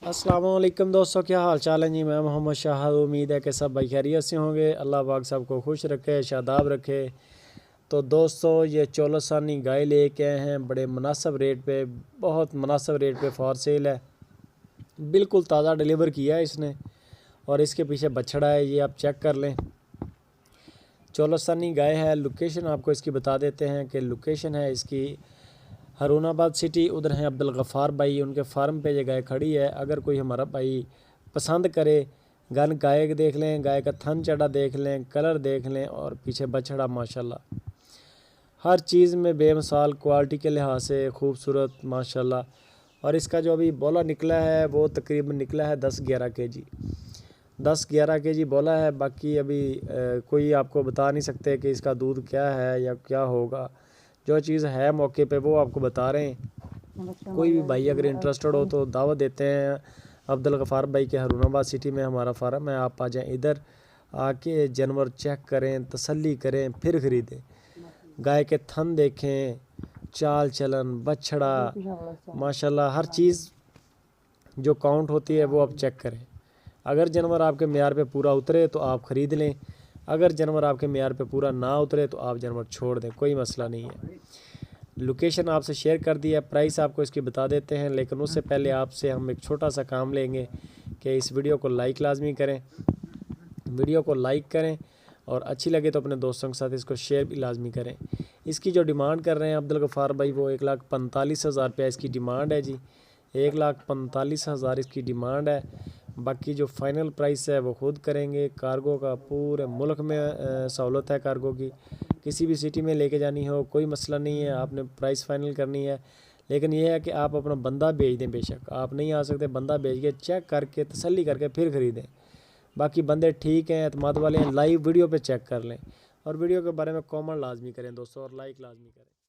अस्सलाम वालेकुम दोस्तों, क्या हाल चाल है जी। मैं मोहम्मद शाहद। उम्मीद है कि सब भाई खैरियत से होंगे। अल्लाह पाक सबको खुश रखे, शादाब रखे। तो दोस्तों, ये चोलोसानी गाय लेके आए हैं बड़े मुनासिब रेट पे, बहुत मुनासिब रेट पे फॉर सेल है। बिल्कुल ताज़ा डिलीवर किया है इसने और इसके पीछे बछड़ा है, ये आप चेक कर लें। चोलोसानी गाय है। लोकेशन आपको इसकी बता देते हैं कि लोकेशन है इसकी हारूनाबाद सिटी। उधर हैं अब्दुल गफ़ार भाई, उनके फार्म पे ये गाय खड़ी है। अगर कोई हमारा भाई पसंद करे, गन गाय देख लें, गाय का थन चढ़ा देख लें, कलर देख लें और पीछे बछड़ा माशाल्लाह हर चीज़ में बेमिसाल, क्वालिटी के लिहाज से खूबसूरत माशाल्लाह। और इसका जो अभी बोला निकला है वो तकरीबन निकला है 10-11 केजी, 10-11 केजी बोला है। बाकी अभी कोई आपको बता नहीं सकते कि इसका दूध क्या है या क्या होगा। जो चीज़ है मौके पे वो आपको बता रहे हैं। कोई भी भाई अगर इंटरेस्टेड हो तो दावत देते हैं अब्दुल गफ़ार भाई के हारूनाबाद सिटी में हमारा फार्म है। आप आ जाएँ इधर, आके जानवर चेक करें, तसल्ली करें, फिर ख़रीदें। गाय के थन देखें, चाल चलन, बछड़ा माशाल्लाह हर चीज़ जो काउंट होती है वो आप चेक करें। अगर जानवर आपके मेयार पे पूरा उतरे तो आप ख़रीद लें, अगर जानवर आपके मेयार पे पूरा ना उतरे तो आप जानवर छोड़ दें, कोई मसला नहीं है। लोकेशन आपसे शेयर कर दिया, प्राइस आपको इसकी बता देते हैं। लेकिन उससे पहले आपसे हम एक छोटा सा काम लेंगे कि इस वीडियो को लाइक लाजमी करें, वीडियो को लाइक करें और अच्छी लगे तो अपने दोस्तों के साथ इसको शेयर भी लाजमी करें। इसकी जो डिमांड कर रहे हैं अब्दुल गफ़ार भाई वो 1,45,000 रुपया इसकी डिमांड है जी। 1,45,000 इसकी डिमांड है। बाकी जो फ़ाइनल प्राइस है वो खुद करेंगे। कार्गो का पूरे मुल्क में सहूलत है कार्गो की, किसी भी सिटी में लेके जानी हो कोई मसला नहीं है। आपने प्राइस फ़ाइनल करनी है, लेकिन यह है कि आप अपना बंदा भेज दें। बेशक आप नहीं आ सकते, बंदा भेज के चेक करके तसल्ली करके फिर ख़रीदें। बाकी बंदे ठीक हैं, एतमाद वाले हैं, लाइव वीडियो पे चेक कर लें और वीडियो के बारे में कमेंट लाजमी करें दोस्तों और लाइक लाजमी करें।